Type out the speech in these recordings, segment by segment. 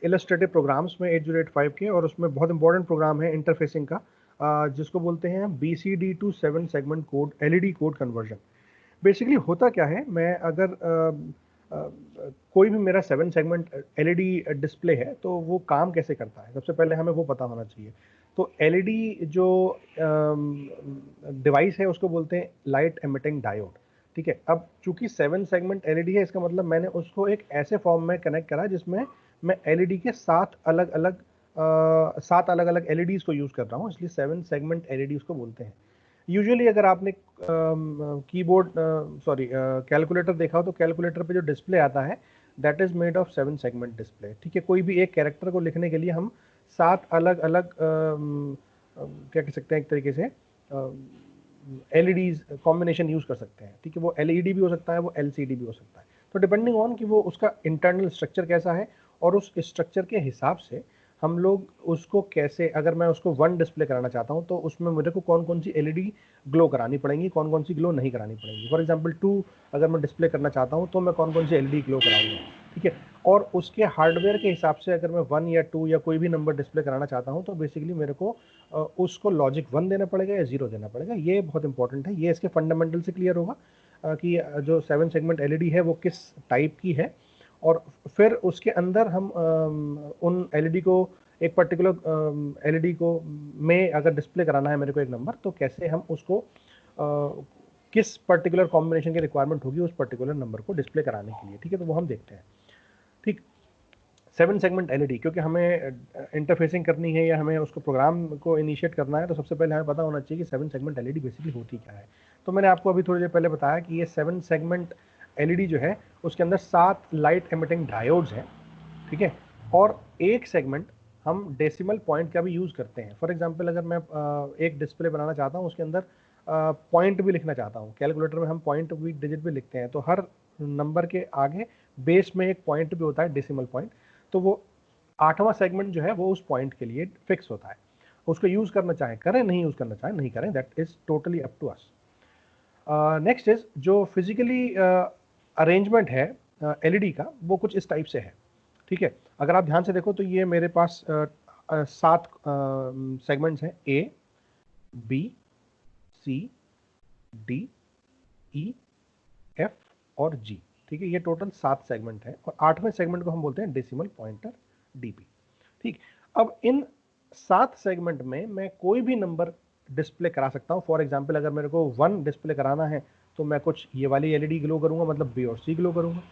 Illustrative programmes में 8085 के, और उसमें बहुत इंपॉर्टेंट प्रोग्राम है इंटरफेसिंग का, जिसको बोलते हैं BCD to 7 segment code LED code conversion. Basically होता क्या है, मैं अगर कोई भी मेरा 7 सेगमेंट LED डिस्प्ले है तो वो काम कैसे करता है, सबसे पहले हमें वो पता होना चाहिए। तो LED जो डिवाइस है उसको बोलते हैं लाइट एमिटिंग डायोड। ठीक है, अब चूंकि 7 सेगमेंट LED है, इसका मतलब मैंने उसको एक ऐसे फॉर्म में कनेक्ट करा जिसमें मैं LED के 7 अलग अलग LEDs को यूज कर रहा हूँ, इसलिए 7 सेगमेंट LED उसको बोलते हैं। यूजुअली अगर आपने कीबोर्ड सॉरी कैलकुलेटर देखा हो तो कैलकुलेटर पे जो डिस्प्ले आता है that is made of 7 segment display. ठीक है, कोई भी एक कैरेक्टर को लिखने के लिए हम 7 अलग अलग क्या कह सकते हैं, एक तरीके से LEDs कॉम्बिनेशन यूज कर सकते हैं। ठीक है, वो LED भी हो सकता है, वो LCD भी हो सकता है। तो डिपेंडिंग ऑन कि वो उसका इंटरनल स्ट्रक्चर कैसा है और उस स्ट्रक्चर के हिसाब से हम लोग उसको कैसे, अगर मैं उसको 1 डिस्प्ले कराना चाहता हूँ तो उसमें मुझे को कौन कौन सी LED ग्लो करानी पड़ेंगी, कौन कौन सी ग्लो नहीं करानी पड़ेंगी। फॉर एग्जांपल 2 अगर मैं डिस्प्ले करना चाहता हूँ तो मैं कौन कौन सी LED ग्लो कराऊंगा। ठीक है, और उसके हार्डवेयर के हिसाब से अगर मैं 1 या 2 या कोई भी नंबर डिस्प्ले कराना चाहता हूँ तो बेसिकली मेरे को उसको लॉजिक 1 देना पड़ेगा या 0 देना पड़ेगा। ये बहुत इंपॉर्टेंट है, ये इसके फंडामेंटल से क्लियर होगा कि जो 7 सेगमेंट LED है वो किस टाइप की है, और फिर उसके अंदर हम उन LED को एक पर्टिकुलर LED को में अगर डिस्प्ले कराना है मेरे को एक नंबर, तो कैसे हम उसको किस पर्टिकुलर कॉम्बिनेशन की रिक्वायरमेंट होगी उस पर्टिकुलर नंबर को डिस्प्ले कराने के लिए। ठीक है, तो वो हम देखते हैं। ठीक, 7 सेगमेंट LED क्योंकि हमें इंटरफेसिंग करनी है या हमें उसको प्रोग्राम को इनिशिएट करना है, तो सबसे पहले हमें पता होना चाहिए कि 7 सेगमेंट LED बेसिकली होती क्या है। तो मैंने आपको अभी थोड़ी देर पहले बताया कि ये 7 सेगमेंट LED जो है उसके अंदर 7 लाइट एमिटिंग डायोड्स हैं। ठीक है, और एक सेगमेंट हम डेसिमल पॉइंट का भी यूज़ करते हैं। फॉर एग्जांपल अगर मैं एक डिस्प्ले बनाना चाहता हूँ, उसके अंदर पॉइंट भी लिखना चाहता हूँ, कैलकुलेटर में हम पॉइंट भी डिजिट भी लिखते हैं, तो हर नंबर के आगे बेस में एक पॉइंट भी होता है, डेसिमल पॉइंट। तो वो 8वां सेगमेंट जो है वो उस पॉइंट के लिए फिक्स होता है। उसको यूज़ करना चाहें करें, नहीं यूज़ करना चाहें नहीं करें, that is totally up to us. Next is जो फिजिकली अरेंजमेंट है LED का, वो कुछ इस टाइप से है। ठीक है, अगर आप ध्यान से देखो तो ये मेरे पास 7 सेगमेंट्स हैं, A, B, C, D, E, F और G। ठीक है, ये टोटल 7 सेगमेंट है, और 8वें सेगमेंट को हम बोलते हैं डेसिमल पॉइंटर DP। ठीक, अब इन 7 सेगमेंट में मैं कोई भी नंबर डिस्प्ले करा सकता हूँ। फॉर एग्जाम्पल अगर मेरे को 1 डिस्प्ले कराना है तो मैं कुछ ये वाली LED ग्लो करूंगा, मतलब B और C ग्लो करूंगा।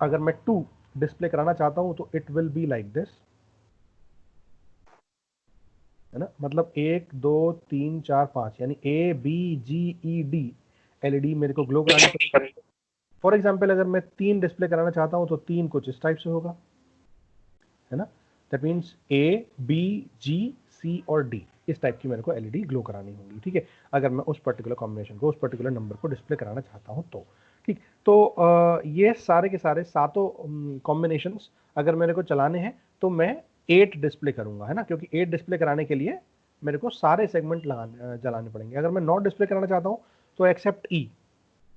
अगर मैं 2 डिस्प्ले कराना चाहता हूं तो it will be like this, है ना, मतलब 1 2 3 4 5 यानी ABGED LED मेरे को ग्लो करानी पड़ेगी। फॉर एग्जाम्पल अगर मैं 3 डिस्प्ले कराना चाहता हूं तो 3 कुछ इस टाइप से होगा, है ना, दैट मीन्स ABGC और D इस टाइप की मेरे को LED ग्लो करानी होगी। ठीक है, अगर मैं उस पर्टिकुलर कॉम्बिनेशन को, उस पर्टिकुलर नंबर को डिस्प्ले कराना चाहता हूं तो। ठीक, तो ये सारे के सारे सातों कॉम्बिनेशंस अगर मेरे को चलाने हैं तो मैं 8 डिस्प्ले करूंगा, है ना, क्योंकि 8 डिस्प्ले कराने के लिए मेरे को सारे सेगमेंट जलाने पड़ेंगे। अगर मैं 9 डिस्प्ले कराना चाहता हूँ तो एक्सेप्ट E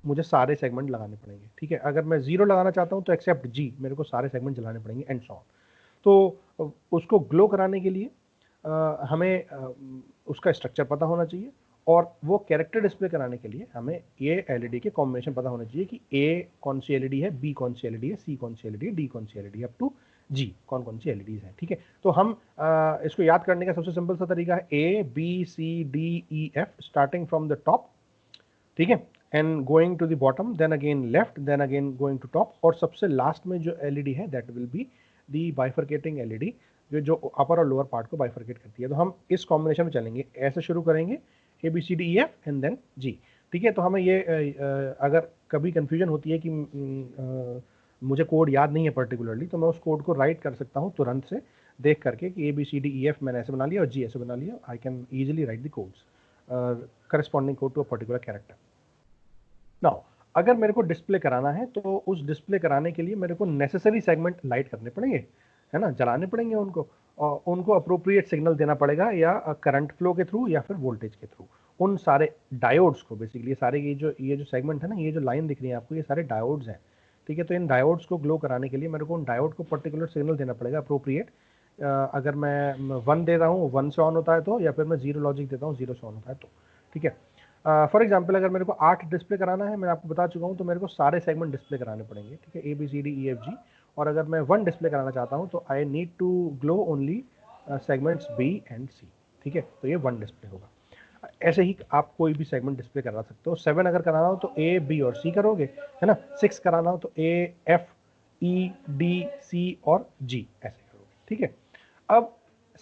मुझे सारे सेगमेंट लगाने पड़ेंगे। ठीक है, अगर मैं 0 लगाना चाहता हूँ तो एक्सेप्ट G मेरे को सारे सेगमेंट जलाने पड़ेंगे, एंड सो ऑन। तो उसको ग्लो कराने के लिए हमें उसका स्ट्रक्चर पता होना चाहिए, और वो कैरेक्टर डिस्प्ले कराने के लिए हमें ये LED के कॉम्बिनेशन पता होना चाहिए कि A कौन सी LED है, B कौन सी LED है, C कौन सी LED है, D कौन सी LED है, अप टू G कौन कौन सी LEDs हैं। ठीक है, तो हम इसको याद करने का सबसे सिंपल सा तरीका है A B C D E F starting from the top. ठीक है, and going to the bottom, then again left, then again going to top, और सबसे लास्ट में जो LED है that will be the bifurcating LED, जो अपर और lower part को बाइफरकेट करती है। तो हम इस कॉम्बिनेशन में चलेंगे, ऐसे शुरू करेंगे ABCDEF एंड देन G। ठीक है, तो हमें ये अगर कभी कंफ्यूजन होती है कि मुझे कोड याद नहीं है पर्टिकुलरली, तो मैं उस कोड को राइट कर सकता हूँ तुरंत से देख करके कि ABCDEF मैंने ऐसे बना लिया और G ऐसे बना लिया। I can easily write the codes corresponding code to a particular character. Now अगर मेरे को डिस्प्ले कराना है तो उस डिस्प्ले कराने के लिए मेरे को नेसेसरी सेगमेंट लाइट करने पड़ेंगे, है ना, जलाने पड़ेंगे उनको, और उनको अप्रोप्रिएट सिग्नल देना पड़ेगा, या करंट फ्लो के थ्रू या फिर वोल्टेज के थ्रू। उन सारे डायोड्स को बेसिकली, ये सारे ये जो सेगमेंट है ना, ये जो लाइन दिख रही है आपको, ये सारे डायोड्स हैं। ठीक है। तो इन डायोड्स को ग्लो कराने के लिए मेरे को उन डायोड को पर्टिकुलर सिग्नल देना पड़ेगा अप्रोप्रिएट। अगर मैं 1 दे रहा हूँ 1 से ऑन होता है तो, या फिर मैं 0 लॉजिक देता हूँ 0 से ऑन होता है तो, ठीक है। फॉर एग्जाम्पल अगर मेरे को 8 डिस्प्ले कराना है, मैं आपको बता चुका हूँ, तो मेरे को सारे सेगमेंट डिस्प्ले कराने पड़ेंगे, ठीक है, ABCDEFG। और अगर मैं 1 डिस्प्ले कराना चाहता हूँ तो I need to glow only segments B and C, ठीक है। तो ये 1 डिस्प्ले होगा। ऐसे ही आप कोई भी सेगमेंट डिस्प्ले करा सकते हो। 7 अगर कराना हो तो A, B और C करोगे, है ना। 6 कराना हो तो A, F, E, D, C और G ऐसे करोगे, ठीक है। अब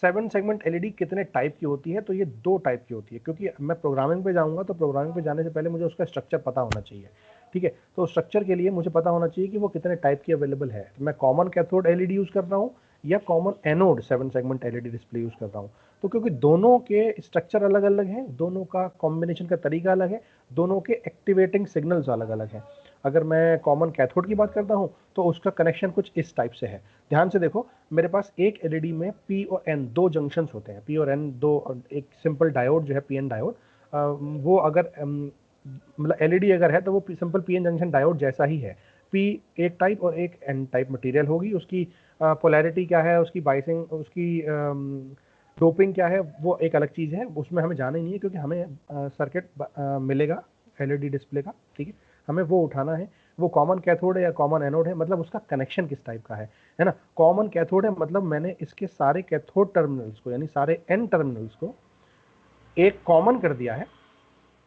7 सेगमेंट एलईडी कितने टाइप की होती है, तो ये 2 टाइप की होती है, क्योंकि मैं प्रोग्रामिंग पे जाऊंगा तो प्रोग्रामिंग पे जाने से पहले मुझे उसका स्ट्रक्चर पता होना चाहिए, ठीक है। तो स्ट्रक्चर के लिए मुझे पता होना चाहिए कि वो कितने टाइप की अवेलेबल है। तो मैं कॉमन कैथोड एलईडी यूज कर रहा हूँ या common anode 7 segment LED display use कर रहा हूँ। तो क्योंकि दोनों के स्ट्रक्चर अलग अलग हैं, दोनों का कॉम्बिनेशन का तरीका अलग है, दोनों के एक्टिवेटिंग सिग्नल्स अलग अलग हैं। अगर मैं कॉमन कैथोड की बात करता हूँ तो उसका कनेक्शन कुछ इस टाइप से है। ध्यान से देखो, मेरे पास एक एलईडी में P और N 2 जंक्शंस होते हैं। P और N दो, एक सिंपल डायोड जो है PN डायोड, वो अगर मतलब एलईडी अगर है तो वो सिंपल PN जंक्शन डायोड जैसा ही है। P एक टाइप और एक N टाइप मटेरियल होगी। उसकी पोलैरिटी क्या है, उसकी बाइसिंग, उसकी डोपिंग क्या है, वो एक अलग चीज़ है, उसमें हमें जाना ही नहीं है, क्योंकि हमें सर्किट मिलेगा एलईडी डिस्प्ले का, ठीक है। हमें वो उठाना है, वो कॉमन कैथोड है या कॉमन एनोड है, मतलब उसका कनेक्शन किस टाइप का है ना। कॉमन कैथोड है मतलब मैंने इसके सारे कैथोड टर्मिनल्स को, यानी सारे एन टर्मिनल्स को एक कॉमन कर दिया है।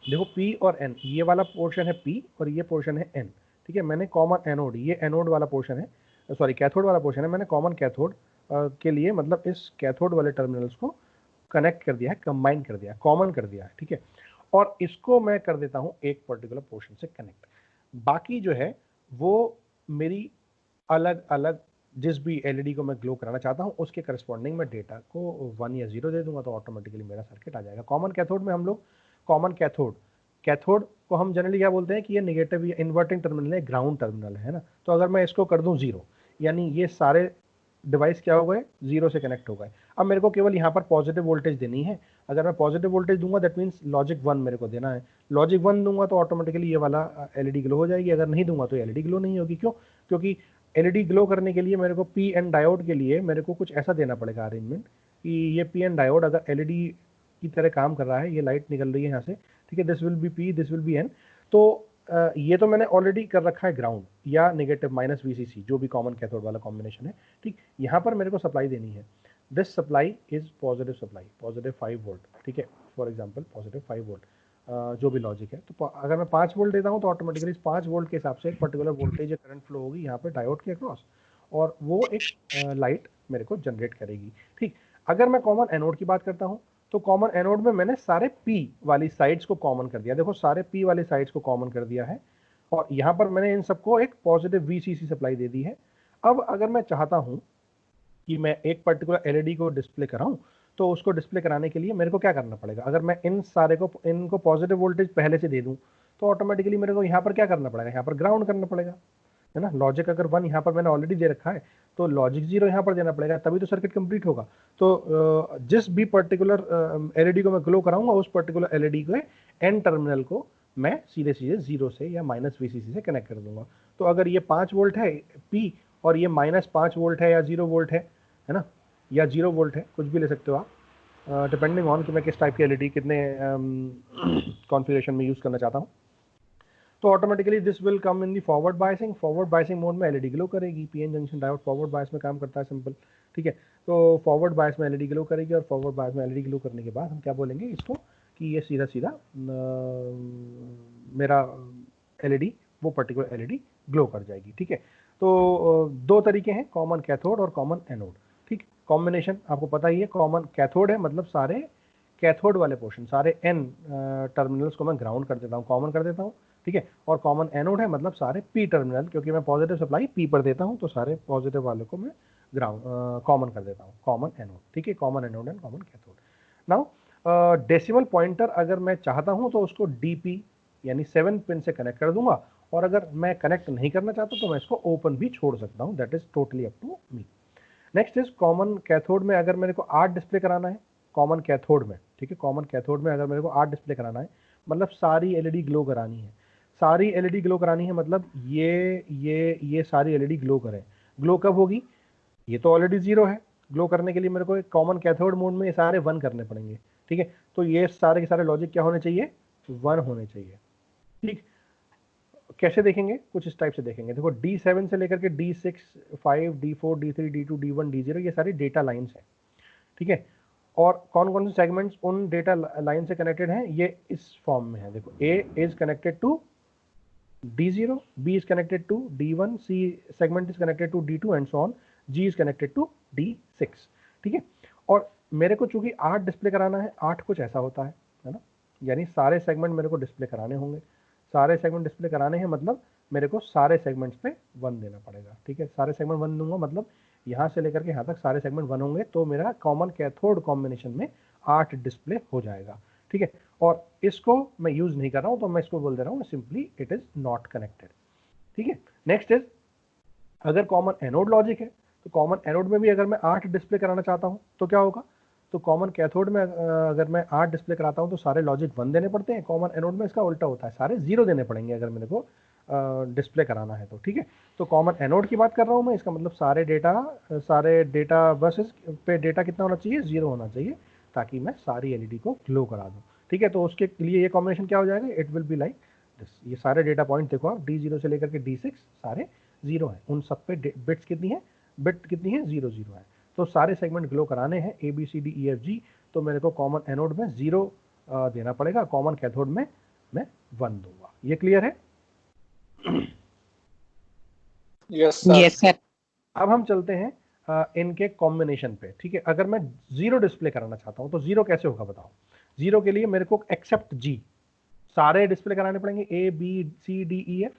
देखो P और N, ये वाला पोर्शन है P और ये पोर्शन है N, ठीक है। मैंने कॉमन एनोड, ये एनोड वाला पोर्शन है, सॉरी कैथोड वाला पोर्शन है, मैंने कॉमन कैथोड के लिए मतलब इस कैथोड वाले टर्मिनल्स को कनेक्ट कर दिया है, कंबाइन कर दिया है, कॉमन कर दिया है, ठीक है। और इसको मैं कर देता हूँ एक पर्टिकुलर पोर्शन से कनेक्ट। बाकी जो है वो मेरी अलग अलग, जिस भी एलईडी को मैं ग्लो कराना चाहता हूँ उसके करस्पॉन्डिंग मैं डेटा को 1 या 0 दे दूंगा तो ऑटोमेटिकली मेरा सर्किट आ जाएगा। कॉमन कैथोड में हम लोग, कॉमन कैथोड, कैथोड को हम जनरली क्या बोलते हैं कि ये नेगेटिव या इन्वर्टिंग टर्मिनल है, ग्राउंड टर्मिनल है ना। तो अगर मैं इसको कर दूं 0, यानी ये सारे डिवाइस क्या हो गए, 0 से कनेक्ट हो गए। अब मेरे को केवल यहाँ पर पॉजिटिव वोल्टेज देनी है। अगर मैं पॉजिटिव वोल्टेज दूंगा दैट मीन्स लॉजिक 1 मेरे को देना है। लॉजिक 1 दूंगा तो ऑटोमेटिकली ये वाला एलईडी ग्लो हो जाएगी, अगर नहीं दूंगा तो एलईडी ग्लो नहीं होगी। क्यों? क्योंकि एलईडी ग्लो करने के लिए मेरे को पी एन डायोड के लिए मेरे को कुछ ऐसा देना पड़ेगा अरेंजमेंट कि ये पी एन डायोड अगर एलईडी की तरह काम कर रहा है, ये लाइट निकल रही है यहाँ से, ठीक है, this will be P, this will be N. तो ये तो मैंने ऑलरेडी कर रखा है ग्राउंड या नेगेटिव माइनस वीसीसी, जो भी कॉमन कैथोड वाला कॉम्बिनेशन है, ठीक। यहाँ पर मेरे को सप्लाई देनी है, this supply is positive supply, positive 5 volt, ठीक है, फॉर एग्जांपल पॉजिटिव 5 वोल्ट, जो भी लॉजिक है। तो अगर मैं 5 वोल्ट देता हूँ तो ऑटोमेटिकली इस 5 वोल्ट के हिसाब से एक पर्टिकुलर वोल्टेज या करंट फ्लो होगी यहाँ पर डायोड के अक्रॉस, और वो एक लाइट मेरे को जनरेट करेगी, ठीक। अगर मैं कॉमन एनोड की बात करता हूँ तो कॉमन एनोड में मैंने सारे P वाली साइड्स को कॉमन कर दिया। देखो सारे P वाली साइड्स को कॉमन कर दिया है, और यहाँ पर मैंने इन सबको एक पॉजिटिव VCC सप्लाई दे दी है। अब अगर मैं चाहता हूँ कि मैं एक पर्टिकुलर एलईडी को डिस्प्ले कराऊं, तो उसको डिस्प्ले कराने के लिए मेरे को क्या करना पड़ेगा? अगर मैं इन सारे को, इनको पॉजिटिव वोल्टेज पहले से दे दूं तो ऑटोमेटिकली मेरे को यहाँ पर क्या करना पड़ेगा? यहाँ पर ग्राउंड करना पड़ेगा, है ना। लॉजिक अगर 1 यहाँ पर मैंने ऑलरेडी दे रखा है तो लॉजिक 0 यहाँ पर देना पड़ेगा, तभी तो सर्किट कंप्लीट होगा। तो जिस भी पर्टिकुलर एलईडी को मैं ग्लो कराऊंगा उस पर्टिकुलर एलईडी के एन टर्मिनल को मैं सीधे सीधे 0 से या माइनस वीसीसी से कनेक्ट कर दूंगा। तो अगर ये 5 वोल्ट है पी और ये -5 वोल्ट है या 0 वोल्ट है ना, या 0 वोल्ट है, कुछ भी ले सकते हो आप, डिपेंडिंग ऑन कि मैं किस टाइप की एलईडी कितने कॉन्फ़िगरेशन में यूज़ करना चाहता हूँ। तो automatically this will come in the forward biasing. Forward biasing mode में एलईडी ग्लो करेगी। PN junction diode forward bias में काम करता है, सिंपल, ठीक है। तो फॉरवर्ड बायस में एलईडी ग्लो करेगी, और फॉरवर्ड बायस में एलईडी ग्लो करने के बाद हम क्या बोलेंगे इसको कि ये सीधा सीधा मेरा एलईडी, वो पर्टिकुलर एलईडी ग्लो कर जाएगी, ठीक है। तो 2 तरीके हैं, कॉमन कैथोड और कॉमन एनोड, ठीक। कॉम्बिनेशन आपको पता ही है, कॉमन कैथोड है मतलब सारे कैथोड वाले पोर्शन, सारे एन टर्मिनल्स को मैं ग्राउंड कर देता हूँ, कॉमन कर देता हूँ, ठीक है। और कॉमन एनोड है मतलब सारे पी टर्मिनल, क्योंकि मैं पॉजिटिव सप्लाई पी पर देता हूँ तो सारे पॉजिटिव वाले को मैं ग्राउंड कॉमन कर देता हूँ, कॉमन एनोड, ठीक है। Common anode and common cathode. Now decimal pointer अगर मैं चाहता हूँ तो उसको डीपी यानी 7 पिन से कनेक्ट कर दूंगा, और अगर मैं कनेक्ट नहीं करना चाहता तो मैं इसको ओपन भी छोड़ सकता हूँ, that is totally up to me. Next is common cathode में अगर मेरे को 8 डिस्प्ले कराना है, कॉमन कैथोड में, ठीक है, कॉमन कैथोड में अगर मेरे को 8 डिस्प्ले कराना है, मतलब सारी एलईडी ग्लो करानी है, सारी एलईडी ग्लो करानी है, मतलब ये सारी एलईडी ग्लो करें। ग्लो कब होगी? ये तो ऑलरेडी 0 है। ग्लो करने के लिए मेरे को एक कॉमन कैथोड मोड में ये सारे 1 करने पड़ेंगे, ठीक है। तो ये सारे के सारे लॉजिक क्या होने चाहिए? 1 होने चाहिए, ठीक। कैसे देखेंगे? कुछ इस टाइप से देखेंगे। देखो D7 से लेकर के D6, 5, D4, D3, D2, D1, D0 ये सारी डेटा लाइंस है, ठीक है। और कौन कौन से सेगमेंट्स उन डेटा लाइन से कनेक्टेड हैं? ये इस फॉर्म में है। देखो A is connected to D0, B is connected to D1, C segment is connected to D2 and so on, G is connected to D6, ठीक है। और मेरे को चूंकि 8 डिस्प्ले कराना है, 8 कुछ ऐसा होता है ना, यानी सारे सेगमेंट मेरे को डिस्प्ले कराने होंगे। सारे सेगमेंट डिस्प्ले कराने हैं मतलब मेरे को सारे सेगमेंट्स पे 1 देना पड़ेगा, ठीक है। सारे सेगमेंट 1 दूंगा मतलब यहाँ से लेकर के यहाँ तक सारे सेगमेंट 1 होंगे, तो मेरा कॉमन कैथोड कॉम्बिनेशन में 8 डिस्प्ले हो जाएगा, ठीक है। और इसको मैं यूज नहीं कर रहा हूं, तो मैं इसको बोल दे रहा हूं simply it is not connected, ठीक है। नेक्स्ट इज, अगर कॉमन एनोड लॉजिक है तो कॉमन एनोड में भी अगर मैं 8 डिस्प्ले कराना चाहता हूं तो क्या होगा? तो कॉमन कैथोड में अगर मैं 8 डिस्प्ले कराता हूं तो सारे लॉजिक 1 देने पड़ते हैं। कॉमन एनोड में इसका उल्टा होता है, सारे 0 देने पड़ेंगे अगर मेरे को डिस्प्ले कराना है तो, ठीक है। तो कॉमन एनोड की बात कर रहा हूं मैं, इसका मतलब सारे डेटा बसेस पे डेटा कितना होना चाहिए? 0 होना चाहिए, ताकि मैं सारी एलईडी को ग्लो करा दूं, ठीक है। तो उसके लिए ये कॉम्बिनेशन क्या हो जाएगा? It will be like this. ये सारे डेटा पॉइंट देखो आप, D0 से लेकर के D6 सारे 0 है, उन सब पे बिट्स कितनी है? बिट कितनी है? 0 0 है। तो सारे सेगमेंट ग्लो कराने हैं ABCDEFG, तो मेरे को कॉमन एनोड में 0 देना पड़ेगा, कॉमन कैथोड में मैं 1 दूंगा। ये क्लियर है? Yes sir. अब हम चलते हैं इनके कॉम्बिनेशन पे, ठीक है। अगर मैं 0 डिस्प्ले कराना चाहता हूं तो 0 कैसे होगा बताओ? 0 के लिए मेरे को एक्सेप्ट G सारे डिस्प्ले कराने पड़ेंगे, ABCDEF।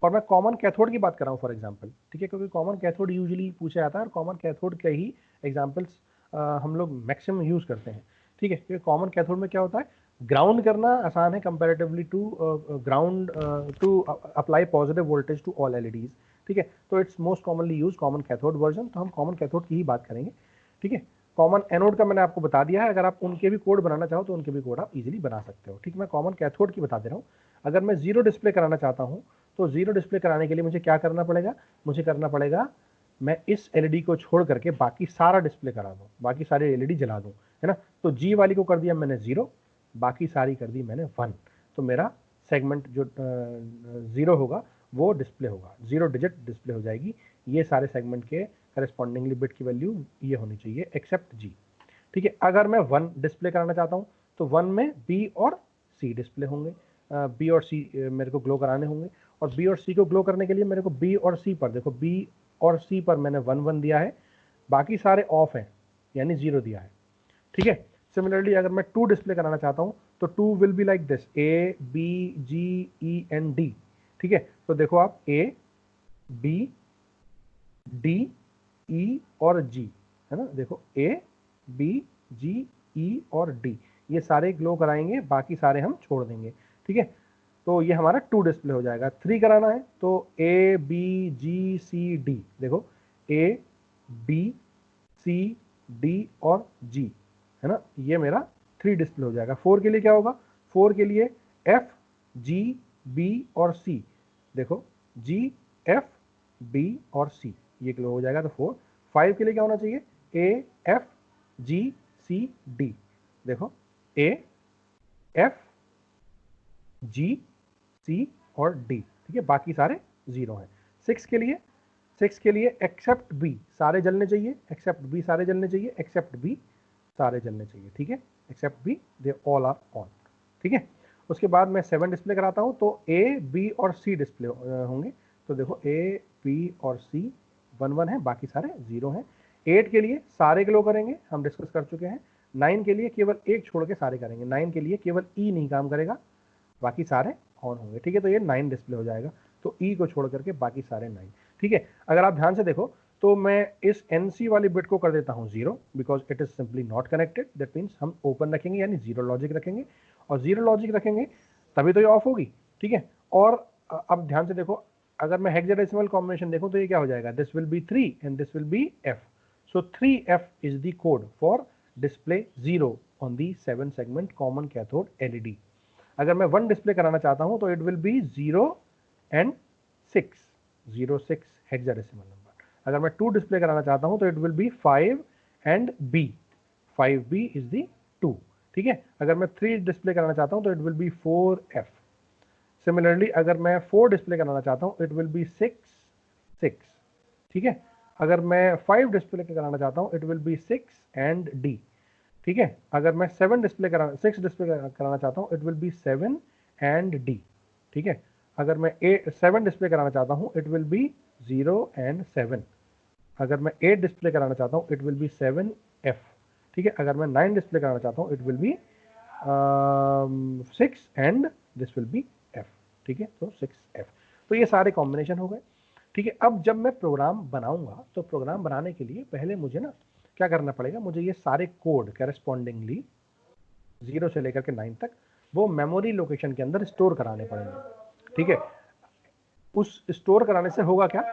और मैं कॉमन कैथोड की बात कर रहा हूँ फॉर एग्जांपल, ठीक है, क्योंकि कॉमन कैथोड यूजुअली पूछा जाता है और कॉमन कैथोड के ही एग्जांपल्स हम लोग मैक्सिमम यूज करते हैं, ठीक है। क्योंकि कॉमन कैथोड में क्या होता है? ग्राउंड करना आसान है comparatively to ground to apply positive voltage to all LEDs, ठीक है। तो it's most commonly use common cathode version, तो हम कॉमन कैथोड की ही बात करेंगे, ठीक है। कॉमन एनोड का मैंने आपको बता दिया है, अगर आप उनके भी कोड बनाना चाहो तो उनके भी कोड आप इजीली बना सकते हो, ठीक। मैं कॉमन कैथोड की बता दे रहा हूँ। अगर मैं 0 डिस्प्ले कराना चाहता हूँ तो 0 डिस्प्ले कराने के लिए मुझे क्या करना पड़ेगा? मुझे करना पड़ेगा मैं इस एलईडी को छोड़ करके बाकी सारा डिस्प्ले करा दूं, बाकी सारे एलईडी जला दूं, है ना। तो G वाली को कर दिया मैंने 0, बाकी सारी कर दी मैंने 1, तो मेरा सेगमेंट जो 0 होगा वो डिस्प्ले होगा, 0 डिजिट डिस्प्ले हो जाएगी। ये सारे सेगमेंट के करस्पॉन्डिंगली बिट की वैल्यू ये होनी चाहिए एक्सेप्ट G, ठीक है। अगर मैं 1 डिस्प्ले कराना चाहता हूँ तो 1 में B और C डिस्प्ले होंगे, B और C मेरे को ग्लो कराने होंगे। और B और C को ग्लो करने के लिए मेरे को B और C पर, देखो B और C पर मैंने 1 1 दिया है, बाकी सारे ऑफ हैं यानी 0 दिया है, ठीक है। सिमिलरली अगर मैं 2 डिस्प्ले कराना चाहता हूँ तो 2 will be like this, A B G E and D, ठीक है। तो देखो आप A B D E और G, है ना। देखो A B G E और D ये सारे ग्लो कराएंगे, बाकी सारे हम छोड़ देंगे, ठीक है। तो ये हमारा 2 डिस्प्ले हो जाएगा। 3 कराना है तो A B G C D, देखो A B C D और G, है ना, ये मेरा 3 डिस्प्ले हो जाएगा। 4 के लिए क्या होगा? 4 के लिए F G B और C, देखो G F B और C ये ग्लो हो जाएगा, तो 4। 5 के लिए क्या होना चाहिए? A F G C D, देखो A F G C और D, ठीक है, बाकी सारे 0 हैं। 6 के लिए एक्सेप्ट B सारे जलने चाहिए, एक्सेप्ट B सारे जलने चाहिए, एक्सेप्ट B सारे जलने चाहिए, ठीक है। Except B they all are on, ठीक है। उसके बाद मैं 7 डिस्प्ले कराता हूँ तो A B और C डिस्प्ले होंगे, तो देखो A B और C 1 1 है, बाकी सारे 0 हैं। 8 के लिए सारे ग्लो करेंगे, हम डिस्कस कर चुके हैं। 9 के लिए केवल एक छोड़ के सारे करेंगे, 9 के लिए केवल E नहीं काम करेगा, बाकी सारे ऑन होंगे, ठीक है। तो ये 9 डिस्प्ले हो जाएगा, तो E को छोड़ करके बाकी सारे 9, ठीक है। अगर आप ध्यान से देखो तो मैं इस NC वाली बिट को कर देता हूँ 0 because it is simply not connected, that means हम ओपन रखेंगे यानी 0 लॉजिक रखेंगे, और 0 लॉजिक रखेंगे तभी तो ये ऑफ होगी, ठीक है। और अब ध्यान से देखो, अगर मैं हेक्साडेसिमल कॉम्बिनेशन देखूं तो ये क्या हो जाएगा? This will B 3 and this will B F, so 3F is the code for display 0 on the 7 segment common cathode LED, अगर मैं 1 डिस्प्ले कराना चाहता हूं तो it will be 0 and 6, 06 hexadecimal number. अगर मैं 2 डिस्प्ले कराना चाहता हूं तो it will B 5 and B, 5B is the 2, ठीक है। अगर मैं 3 डिस्प्ले कराना चाहता हूं तो it will B 4F। Similarly अगर मैं 4 डिस्प्ले कराना चाहता हूं इट विल बी 6, 6, ठीक है। अगर मैं 5 डिस्प्ले कराना चाहता हूं it will B 6 and D, ठीक है। अगर मैं 6 डिस्प्ले कराना चाहता हूं it will B 7 and D, ठीक है। अगर मैं 7 डिस्प्ले कराना चाहता हूं इट विल बी 0 and 7। अगर मैं 8 डिस्प्ले कराना चाहता हूं इट विल बी 7F, ठीक है। अगर मैं 9 डिस्प्ले कराना चाहता हूं it will B 6 and this will B F, ठीक है। तो 6F। तो ये सारे कॉम्बिनेशन हो गए, ठीक है। अब जब मैं प्रोग्राम बनाऊंगा तो प्रोग्राम बनाने के लिए पहले मुझे ना क्या करना पड़ेगा, मुझे ये सारे कोड करेस्पॉन्डिंगली 0 से लेकर के 9 तक वो मेमोरी लोकेशन के अंदर स्टोर कराने पड़ेंगे, ठीक है। उस स्टोर कराने से होगा क्या,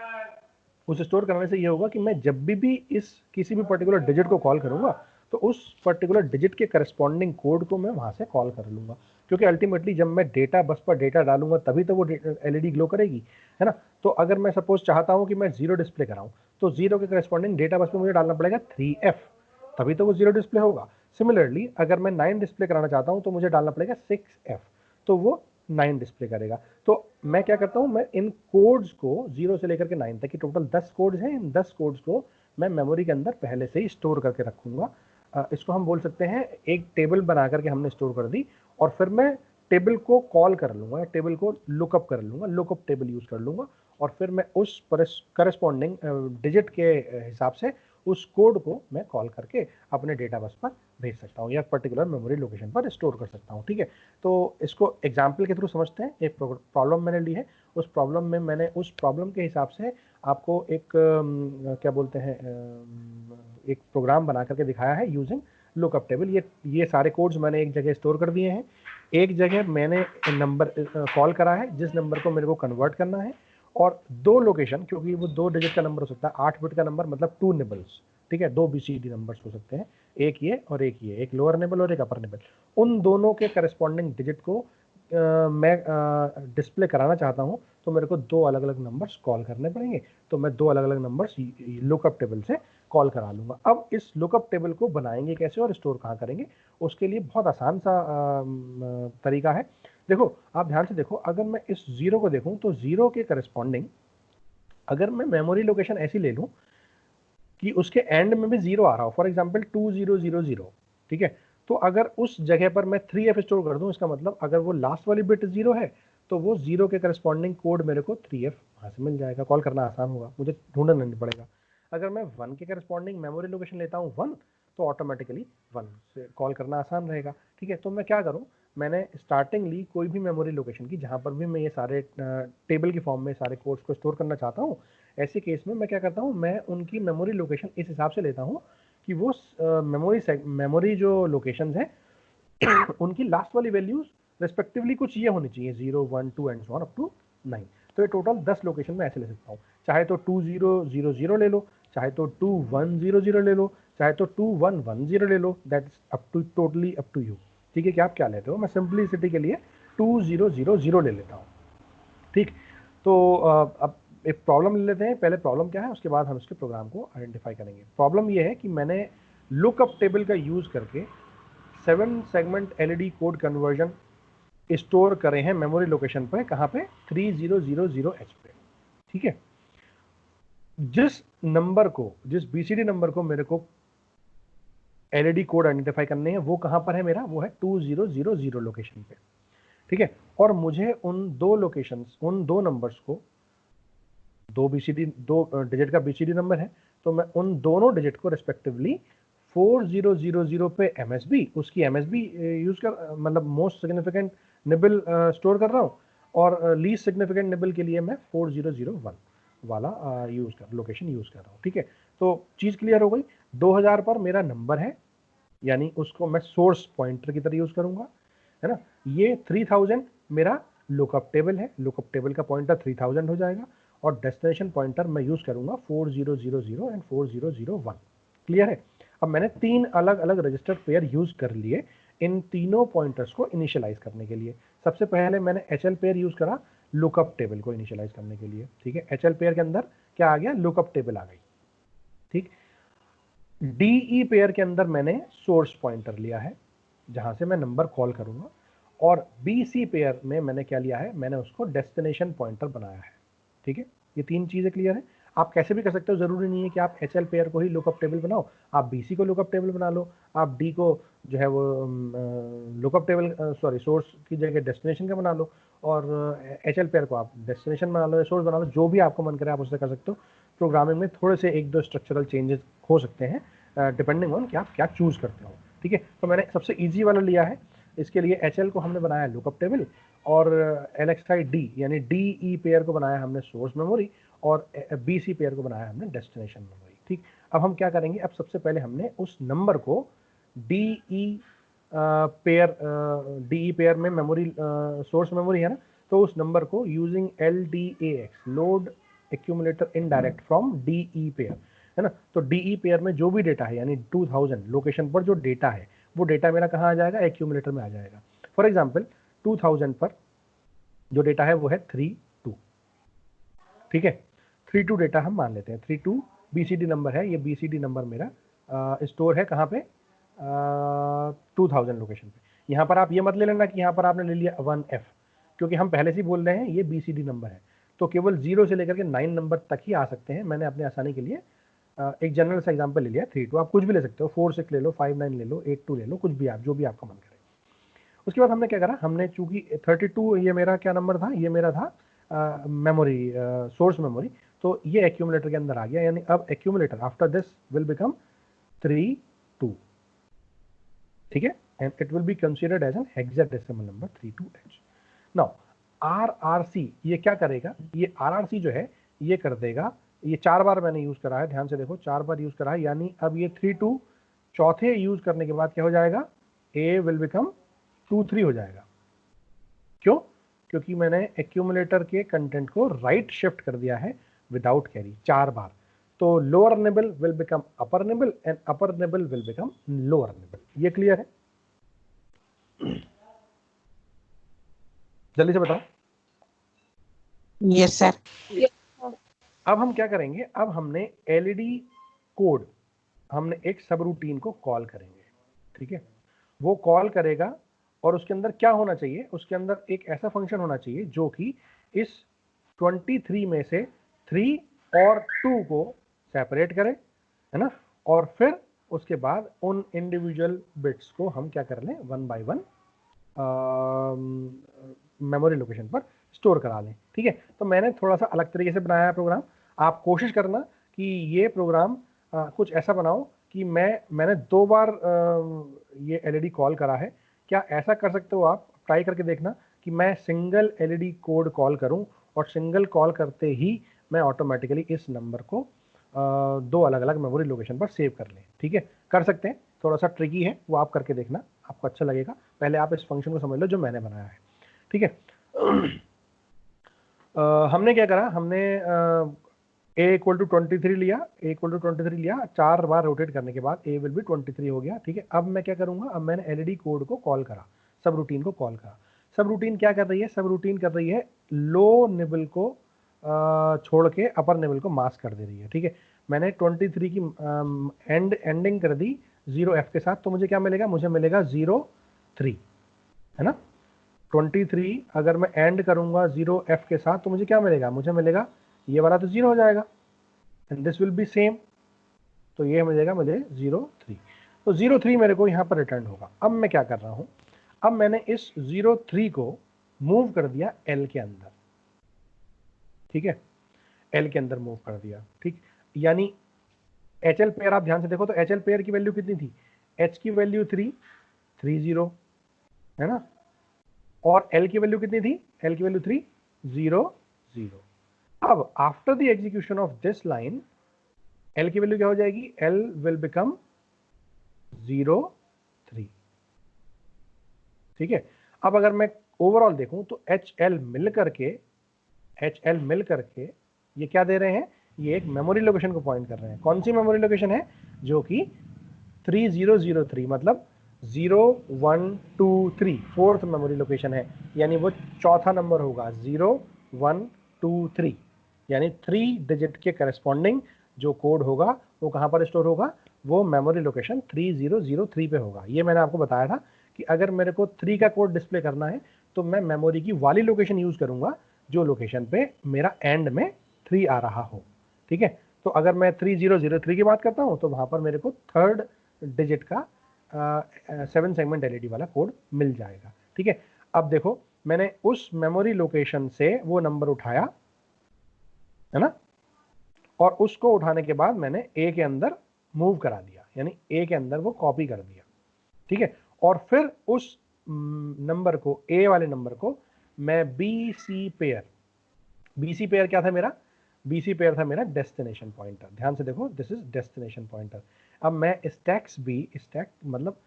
उस स्टोर कराने से ये होगा कि मैं जब भी इस किसी भी पर्टिकुलर डिजिट को कॉल करूंगा तो उस पर्टिकुलर डिजिट के करस्पॉन्डिंग कोड को मैं वहां से कॉल कर लूंगा, क्योंकि अल्टीमेटली जब मैं डेटा बस पर डेटा डालूंगा तभी तो वो एलईडी ग्लो करेगी, है ना। तो अगर मैं सपोज चाहता हूं कि मैं 0 डिस्प्ले कराऊं तो 0 के करस्पॉन्डिंग डेटा बस पे मुझे डालना पड़ेगा 3F, तभी तो वो 0 डिस्प्ले होगा। सिमिलरली अगर मैं 9 डिस्प्ले कराना चाहता हूं तो मुझे डालना पड़ेगा 6F, तो वो 9 डिस्प्ले करेगा। तो मैं क्या करता हूं, मैं इन कोड्स को 0 से लेकर के 9 तक की टोटल 10 कोड्स हैं, इन 10 कोड्स को मैं मेमोरी के अंदर पहले से ही स्टोर करके रखूंगा। इसको हम बोल सकते हैं एक टेबल बना करके हमने स्टोर कर दी, और फिर मैं टेबल को कॉल कर लूंगा, टेबल को लुकअप कर लूंगा, लुकअप टेबल यूज कर लूंगा, और फिर मैं उस करस्पॉन्डिंग डिजिट के हिसाब से उस कोड को मैं कॉल करके अपने डेटा बस पर भेज सकता हूँ या पर्टिकुलर मेमोरी लोकेशन पर स्टोर कर सकता हूँ, ठीक है। तो इसको एग्जाम्पल के थ्रू समझते हैं। एक प्रॉब्लम मैंने ली है, उस प्रॉब्लम में मैंने उस प्रॉब्लम के हिसाब से आपको एक क्या बोलते हैं एक प्रोग्राम बना करके दिखाया है यूजिंग लुकअप टेबल। ये सारे कोड्स मैंने एक जगह स्टोर कर दिए हैं, एक जगह मैंने नंबर कॉल करा है जिस नंबर को मेरे को कन्वर्ट करना है, और 2 लोकेशन, क्योंकि वो 2 डिजिट का नंबर हो सकता है, 8 बिट का नंबर मतलब 2 निबल्स, ठीक है, 2 BCD नंबर्स हो सकते हैं, एक ये और एक ये, एक लोअर निबल और एक अपर निबल। उन दोनों के करस्पॉन्डिंग डिजिट को मैं डिस्प्ले कराना चाहता हूं तो मेरे को 2 अलग अलग नंबर्स कॉल करने पड़ेंगे, तो मैं 2 अलग अलग नंबर्स लुकअप टेबल से कॉल करा लूंगा। अब इस लुकअप टेबल को बनाएंगे कैसे और स्टोर कहाँ करेंगे, उसके लिए बहुत आसान सा तरीका है। देखो आप ध्यान से देखो, अगर मैं इस 0 को देखूं तो 0 के करस्पॉन्डिंग अगर मैं मेमोरी लोकेशन ऐसी ले लूं कि उसके एंड में भी 0 आ रहा हो, फॉर एग्जाम्पल 2000, ठीक है, तो अगर उस जगह पर मैं 3F स्टोर कर दूं, इसका मतलब अगर वो लास्ट वाली बिट 0 है तो वो 0 के करस्पॉन्डिंग कोड मेरे को 3F वहां से मिल जाएगा, कॉल करना आसान होगा, मुझे ढूंढना नहीं पड़ेगा। अगर मैं 1 के करस्पॉन्डिंग मेमोरी लोकेशन लेता हूँ 1, तो ऑटोमेटिकली 1 से कॉल करना आसान रहेगा, ठीक है। तो मैं क्या करूँ, मैंने स्टार्टिंग ली कोई भी मेमोरी लोकेशन की जहाँ पर भी मैं ये सारे टेबल की फॉर्म में सारे कोड्स को स्टोर करना चाहता हूँ, ऐसे केस में मैं क्या करता हूँ, मैं उनकी मेमोरी लोकेशन इस हिसाब से लेता हूँ कि वो मेमोरी जो लोकेशंस हैं उनकी लास्ट वाली वैल्यूज रिस्पेक्टिवली कुछ ये होनी चाहिए, 0, 1, 2 and so on up to 9। तो ये टोटल 10 लोकेशन में ऐसे ले सकता हूँ, चाहे तो 2000 ले लो, चाहे तो 2100 ले लो, चाहे तो 2110 ले लो, that is up to totally up to you, ठीक है कि आप क्या लेते हो। मैं सिंपलिसिटी के लिए 2000 ले लेता हूँ, ठीक। तो अब एक प्रॉब्लम ले लेते हैं, पहले प्रॉब्लम क्या है उसके बाद हम इसके प्रोग्राम को आइडेंटिफाई करेंगे। प्रॉब्लम ये है कि मैंने लुकअप टेबल का यूज करके 7 segment LED code conversion store करे हैं मेमोरी लोकेशन पे, कहाँ पे 3000H पे, ठीक है। जिस नंबर को, जिस BCD नंबर को मेरे को एलईडी कोड आइडेंटिफाई करने हैं वो कहाँ पर है मेरा, वो है 2000 लोकेशन पे, ठीक है। और मुझे उन 2 लोकेशंस, उन 2 नंबर्स को, 2 डिजिट का BCD नंबर है, तो मैं उन दोनों डिजिट को रिस्पेक्टिवली 4000 पे MSB, उसकी MSB यूज कर, मतलब मोस्ट सिग्निफिकेंट निबल स्टोर कर रहा हूँ, और लीस्ट सिग्निफिकेंट निबल के लिए मैं 4001 वाला लोकेशन यूज कर रहा हूँ, ठीक है। तो चीज क्लियर हो गई। 2000 पर मेरा नंबर है, यानी उसको मैं सोर्स पॉइंटर की तरह यूज करूंगा, है ना। ये 3000 मेरा लुकअप टेबल है, लुकअप टेबल का पॉइंटर 3000 हो जाएगा, और डेस्टिनेशन पॉइंटर मैं यूज करूंगा 4000 एंड 4001। क्लियर है। अब मैंने 3 अलग अलग रजिस्टर पेयर यूज कर लिए इन तीनों पॉइंटर्स को इनिशियलाइज करने के लिए। सबसे पहले मैंने HL पेयर यूज करा लुकअप टेबल को इनिशियलाइज करने के लिए, ठीक है। HL पेयर के अंदर क्या आ गया, लुकअप टेबल आ गई, ठीक। DE पेयर के अंदर मैंने सोर्स पॉइंटर लिया है जहां से मैं नंबर कॉल करूंगा, और BC पेयर में मैंने क्या लिया है, मैंने उसको डेस्टिनेशन पॉइंटर बनाया है, ठीक है। ये तीन चीजें क्लियर है। आप कैसे भी कर सकते हो, जरूरी नहीं है कि आप HL पेयर को ही लुकअप टेबल बनाओ, आप BC को लुकअप टेबल बना लो, आप D को जो है वो लुकअप टेबल सॉरी सोर्स की जगह डेस्टिनेशन का बना लो, और HL पेयर को आप डेस्टिनेशन बना लो या सोर्स बना लो, जो भी आपको मन करे आप उससे कर सकते हो। प्रोग्रामिंग में थोड़े से एक दो स्ट्रक्चरल चेंजेस हो सकते हैं डिपेंडिंग ऑन कि आप क्या चूज करते हो, ठीक है। तो मैंने सबसे ईजी वाला लिया है, इसके लिए HL को हमने बनाया लुकअप टेबल, और LXI D यानी DE पेयर को बनाया हमने सोर्स मेमोरी, और BC पेयर को बनाया हमने डेस्टिनेशन मेमोरी, ठीक। अब हम क्या करेंगे, अब सबसे पहले हमने उस नंबर को DE पेयर में मेमोरी सोर्स मेमोरी है ना, तो उस नंबर को using LDAX load accumulator indirect from DE pair, है ना। तो DE पेयर में जो भी डेटा है यानी 2000 लोकेशन पर जो डेटा है वो डेटा मेरा कहाँ आ जाएगा, एक्यूमुलेटर में आ जाएगा। फॉर एग्जाम्पल 2000 पर जो डेटा है वो है 32, ठीक है। 32 डेटा हम मान लेते हैं, 32 BCD नंबर है, ये BCD नंबर मेरा स्टोर है कहाँ पे, 2000 लोकेशन पे। यहाँ पर आप ये मत ले लेना कि यहाँ पर आपने ले लिया 1F, क्योंकि हम पहले से ही बोल रहे हैं ये BCD नंबर है, तो केवल 0 से लेकर के 9 नंबर तक ही आ सकते हैं। मैंने अपने आसानी के लिए एक जनरल सा एग्जांपल ले लिया 32, आप कुछ भी ले सकते हो, 46 ले लो, 59 ले लो, 82 ले लो, कुछ भी आप जो भी आपका मन करे। उसके बाद हमने क्या करा, हमने चूंकि 32 ये मेरा क्या नंबर था, ये मेरा था मेमोरी सोर्स मेमोरी, तो ये एक्यूमुलेटर के अंदर आ गया, यानी अब accumulator after this will become 32, ठीक है, and it will be considered as an hexadecimal number 32H। Now RRC ये क्या करेगा, ये RRC जो है ये कर देगा, ये 4 बार मैंने यूज करा है, ध्यान से देखो 4 बार यूज करा है, यानी अब ये 32 चौथे यूज करने के बाद क्या हो जाएगा, A विल बिकम 23 हो जाएगा। क्यों, क्योंकि मैंने एक्यूमुलेटर के कंटेंट को राइट शिफ्ट कर दिया है विदाउट कैरी 4 बार। तो lower nibble will become upper nibble and upper nibble will become lower nibble. ये क्लियर है, जल्दी से बताओ। Yes sir. अब हम क्या करेंगे, अब हमने एलईडी कोड, हमने एक सब रूटीन को कॉल करेंगे, ठीक है। वो कॉल करेगा और उसके अंदर क्या होना चाहिए, उसके अंदर एक ऐसा फंक्शन होना चाहिए जो कि इस 23 में से 3 और 2 को सेपरेट करे, है ना, और फिर उसके बाद उन इंडिविजुअल बिट्स को हम क्या कर लें, 1 बाय 1 मेमोरी लोकेशन पर स्टोर करा लें, ठीक है। तो मैंने थोड़ा सा अलग तरीके से बनाया है प्रोग्राम। आप कोशिश करना कि ये प्रोग्राम कुछ ऐसा बनाओ कि मैंने 2 बार ये एलईडी कॉल करा है। क्या ऐसा कर सकते हो आप, ट्राई करके देखना कि मैं सिंगल एलईडी कोड कॉल करूं और सिंगल कॉल करते ही मैं ऑटोमेटिकली इस नंबर को 2 अलग अलग मेमोरी लोकेशन पर सेव कर लें, ठीक है। कर सकते हैं, थोड़ा सा ट्रिकी है, वो आप करके देखना, आपको अच्छा लगेगा। पहले आप इस फंक्शन को समझ लो जो मैंने बनाया है, ठीक है। हमने क्या करा, हमने A इक्वल टू 23 लिया, A इक्वल टू 23 लिया, 4 बार रोटेट करने के बाद A विल बी 23 हो गया, ठीक है। अब मैं क्या करूंगा, अब मैंने एलईडी कोड को कॉल करा, सब रूटीन को कॉल करा। सब रूटीन क्या कर रही है, सब रूटीन कर रही है लो निबल को छोड़ के अपर निबल को मास्क कर दे रही है, ठीक है। मैंने 23 की एंडिंग कर दी 0F के साथ, तो मुझे क्या मिलेगा, मुझे मिलेगा 03, है ना। 23 अगर मैं एंड करूंगा 0F के साथ तो मुझे क्या मिलेगा, मुझे मिलेगा ये वाला तो 0 हो जाएगा, and this will B same, तो ये मिलेगा मुझे 03। तो 03 मेरे को यहाँ पर रिटर्न होगा। अब मैं क्या कर रहा हूँ, अब मैंने इस 03 को मूव कर दिया L के अंदर, ठीक है, L के अंदर मूव कर दिया, ठीक। यानी HL पेयर आप ध्यान से देखो तो HL पेयर की वैल्यू कितनी थी, H की वैल्यू 330 है ना, और L की वैल्यू कितनी थी, L की वैल्यू 300। अब after the execution of this line L की वैल्यू क्या हो जाएगी, L विल बिकम 03, ठीक है। अब अगर मैं ओवरऑल देखूं तो HL मिल करके ये क्या दे रहे हैं, ये एक मेमोरी लोकेशन को पॉइंट कर रहे हैं। कौन सी मेमोरी लोकेशन है, जो कि 3003 मतलब 0 1 2 3 फोर्थ मेमोरी लोकेशन है, यानी वो चौथा नंबर होगा 0 1 2 3, यानी 3 डिजिट के करस्पॉन्डिंग जो कोड होगा वो कहाँ पर स्टोर होगा, वो मेमोरी लोकेशन 3003 पे होगा। ये मैंने आपको बताया था कि अगर मेरे को 3 का कोड डिस्प्ले करना है तो मैं मेमोरी की वाली लोकेशन यूज करूंगा जो लोकेशन पे मेरा एंड में 3 आ रहा हो। ठीक है, तो अगर मैं 3003 की बात करता हूँ तो वहां पर मेरे को थर्ड डिजिट का 7 सेगमेंट एलईडी वाला कोड मिल जाएगा। ठीक है, अब देखो मैंने उस मेमोरी लोकेशन से वो नंबर उठाया है ना, और उसको उठाने के बाद मैंने ए के अंदर मूव करा दिया, यानी ए के अंदर वो कॉपी कर दिया। ठीक है, और फिर उस नंबर को, ए वाले नंबर को मैं बीसी पेयर क्या था मेरा, बीसी पेयर था मेरा डेस्टिनेशन पॉइंटर। ध्यान से देखो, दिस इज डेस्टिनेशन पॉइंटर। अब मैं स्टैक्स बी, स्टैक मतलब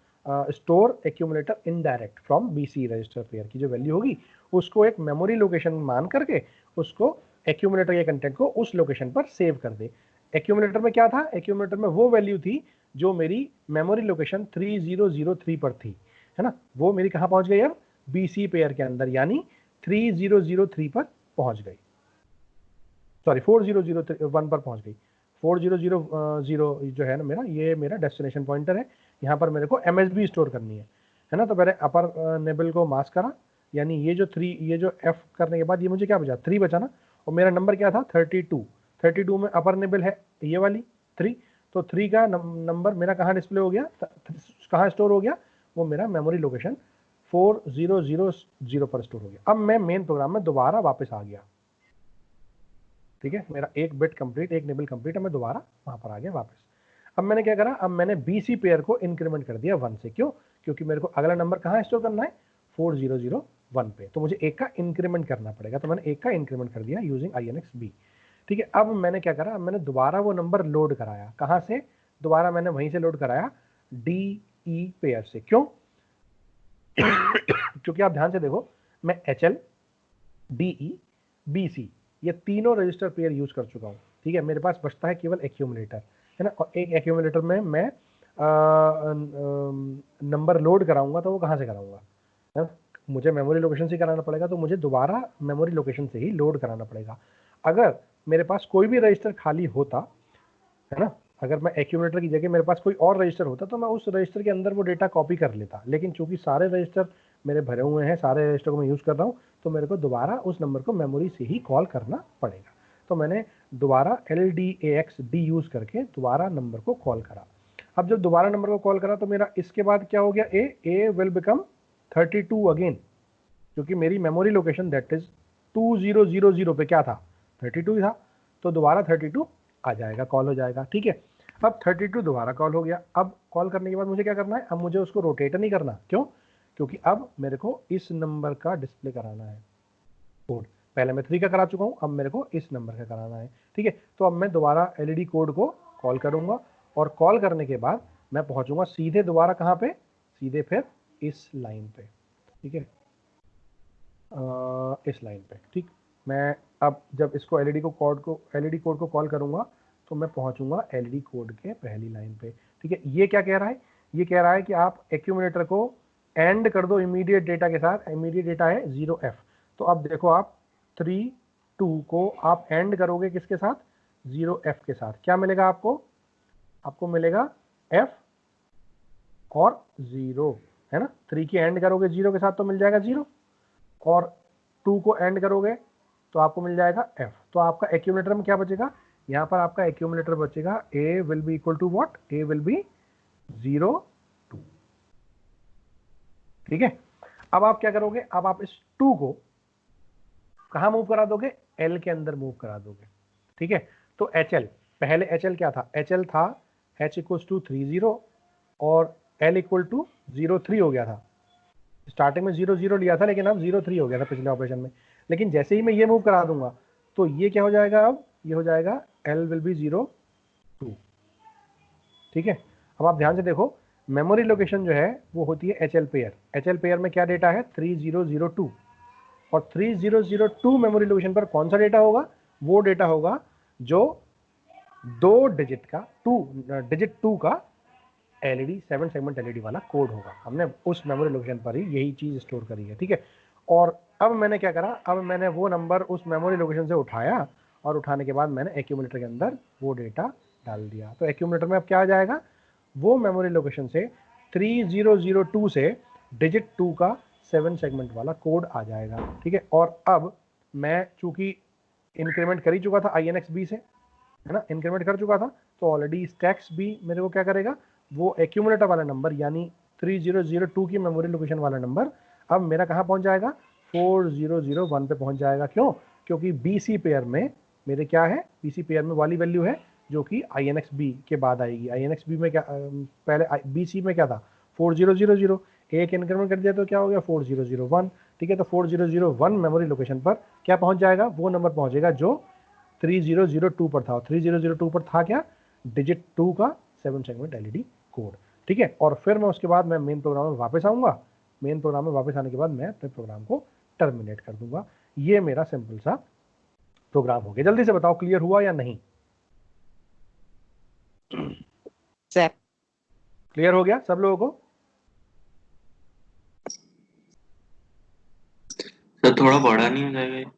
store accumulator indirect from BC register pair की जो वैल्यू होगी उसको एक मेमोरी लोकेशन मान करके उसको एक्यूमुलेटर के कंटेंट को उस लोकेशन पर सेव कर दे। एक्यूमुलेटर में क्या था, एक्यूमुलेटर में वो वैल्यू थी जो मेरी मेमोरी लोकेशन 3003 पर थी, है ना, वो मेरी कहाँ पहुंच गई अब, बीसी पेयर के अंदर, यानी 3003 पर पहुंच गई, सॉरी 4001 पर पहुंच गई। 4000 जो है ना मेरा, ये मेरा डेस्टिनेशन पॉइंटर है। यहाँ पर मेरे को MSB स्टोर करनी है ना, तो मैंने अपर नेबल को मास्क करा, यानी ये जो 3, ये जो F करने के बाद ये मुझे क्या बचा, 3 बचा ना, और मेरा नंबर क्या था 32 में अपर नेबल है ये वाली 3, तो 3 का नंबर मेरा कहाँ डिस्प्ले हो गया, कहाँ स्टोर हो गया, वो मेरा मेमोरी लोकेशन 4000 पर स्टोर हो गया। अब मैं मेन प्रोग्राम में दोबारा वापस आ गया। ठीक है, मेरा एक बिट कंप्लीट, एक निबल कंप्लीट है, मैं दोबारा वहां पर आ गया वापस। अब मैंने क्या करा, अब मैंने बीसी पेयर को इंक्रीमेंट कर दिया 1 से। क्यों, क्योंकि मेरे को अगला नंबर कहाँ स्टोर करना है, 4001 पे, तो मुझे एक का इंक्रीमेंट करना पड़ेगा, तो मैंने एक का इंक्रीमेंट कर दिया यूजिंग INXB। ठीक है, अब मैंने क्या करा, अब मैंने दोबारा वो नंबर लोड कराया, कहाँ से, दोबारा मैंने वहीं से लोड कराया DE पेयर से। क्यों, क्योंकि आप ध्यान से देखो, मैं HL DE BC ये तीनों रजिस्टर पेयर यूज कर चुका हूँ। ठीक है, मेरे पास बचता है केवल एक्यूमुलेटर, है ना, और एक एक्यूमुलेटर में मैं नंबर लोड कराऊंगा, तो वो कहाँ से कराऊंगा, है ना, मुझे मेमोरी लोकेशन से कराना पड़ेगा, तो मुझे दोबारा मेमोरी लोकेशन से ही लोड कराना पड़ेगा। अगर मेरे पास कोई भी रजिस्टर खाली होता, है ना, अगर मैं एक्यूमुलेटर की जगह मेरे पास कोई और रजिस्टर होता तो मैं उस रजिस्टर के अंदर वो डेटा कॉपी कर लेता, लेकिन चूंकि सारे रजिस्टर मेरे भरे हुए हैं, सारे रजिस्टर को मैं यूज़ कर रहा हूँ, तो मेरे को दोबारा उस नंबर को मेमोरी से ही कॉल करना पड़ेगा। तो मैंने दोबारा LDAXD यूज़ करके दोबारा नंबर को कॉल करा। अब जब दोबारा नंबर को कॉल करा तो मेरा इसके बाद क्या हो गया, ए विल बिकम 32 अगेन, क्योंकि मेरी मेमोरी लोकेशन दैट इज 2000 पे क्या था, 32 ही था, तो दोबारा 32 आ जाएगा, कॉल हो जाएगा। ठीक है, अब 32 दोबारा कॉल हो गया। अब कॉल करने के बाद मुझे क्या करना है, अब मुझे उसको रोटेट नहीं करना। क्यों, क्योंकि अब मेरे को इस नंबर का डिस्प्ले कराना है कोड, पहले मैं 3 का करा चुका हूँ, अब मेरे को इस नंबर का कराना है। ठीक है, तो अब मैं दोबारा LED कोड को कॉल करूंगा, और कॉल करने के बाद मैं पहुंचूंगा सीधे दोबारा कहाँ पे, सीधे फिर इस लाइन पे। ठीक है, इस लाइन पे। ठीक, मैं अब जब इसको LED कोड को कॉल करूंगा तो मैं पहुंचूंगा LED कोड के पहली लाइन पे। ठीक है, ये क्या कह रहा है, ये कह रहा है कि आप एक्यूमुलेटर को एंड कर दो इमीडिएट डेटा के साथ, इमीडिएट डेटा है 0F। तो अब देखो आप 3 2 को आप एंड करोगे किसके साथ, 0F के साथ, क्या मिलेगा आपको, आपको मिलेगा F और 0, है ना, 3 की एंड करोगे 0 के साथ तो मिल जाएगा 0, और 2 को एंड करोगे तो आपको मिल जाएगा F। तो आपका एक्यूमुलेटर में क्या बचेगा, यहाँ पर आपका एक्यूमुलेटर बचेगा A will be equal to what, A will be 0 2। ठीक है, अब आप क्या करोगे, अब आप इस 2 को कहाँ मूव करा दोगे, L के अंदर मूव करा दोगे। ठीक है, तो HL, पहले HL क्या था, HL था H इक्वल टू 30 और L इक्वल टू 03 हो गया था। स्टार्टिंग में 00 लिया था, लेकिन अब 03 हो गया था पिछले ऑपरेशन में। लेकिन जैसे ही मैं ये मूव करा दूंगा तो ये क्या हो जाएगा, अब ये हो जाएगा L विल बी 02। ठीक है, अब आप ध्यान से देखो, मेमोरी लोकेशन जो है वो होती है HL पेयर। HL पेयर में क्या डेटा है, 3002, और 3002 मेमोरी लोकेशन पर कौन सा डेटा होगा, वो डेटा होगा जो 2 डिजिट का, 2 डिजिट 2 का एलईडी 7 सेगमेंट एलईडी वाला कोड होगा। हमने उस मेमोरी लोकेशन पर ही यही चीज स्टोर करी है, ठीक है। और अब मैंने क्या करा, अब मैंने वो नंबर उस मेमोरी लोकेशन से उठाया और उठाने के बाद मैंने एक्यूमुलेटर के अंदर वो डेटा डाल दिया। तो एक्यूमुलेटर में अब क्या आ जाएगा, वो मेमोरी लोकेशन से 3002 से डिजिट 2 का 7 सेगमेंट वाला कोड आ जाएगा, ठीक है। और अब मैं चूंकि इंक्रीमेंट कर ही चुका था INX-B से, है ना, इंक्रीमेंट कर चुका था, तो ऑलरेडी स्टैक्स भी मेरे को क्या करेगा, वो एक्यूमुलेटर वाला नंबर यानी 3002 की मेमोरी लोकेशन वाला नंबर अब मेरा कहाँ पहुंच जाएगा, 4001 पे पहुंच जाएगा। क्यों? क्योंकि BC पेयर में मेरे क्या है, BC पेयर में वाली वैल्यू है जो कि INX-B के बाद आएगी। INX-B में क्या पहले BC में क्या था, 4000, एक इंक्रीमेंट कर दिया तो क्या हो गया 4001, ठीक है। तो 4001 मेमोरी लोकेशन पर क्या पहुंच जाएगा, वो नंबर पहुंचेगा जो 3002 पर था। 3002 पर था क्या, डिजिट 2 का 7 सेगमेंट एलईडी कोड, ठीक है। और फिर मैं उसके बाद मैं मेन प्रोग्राम में वापस आऊंगा। मेन प्रोग्राम में वापस आने के बाद मैं अपने प्रोग्राम को टर्मिनेट कर दूंगा। ये मेरा सिंपल सा प्रोग्राम हो गया। जल्दी से बताओ क्लियर हुआ या नहीं? सर क्लियर हो गया सब लोगों को? सर थोड़ा बड़ा नहीं हो जाएगा?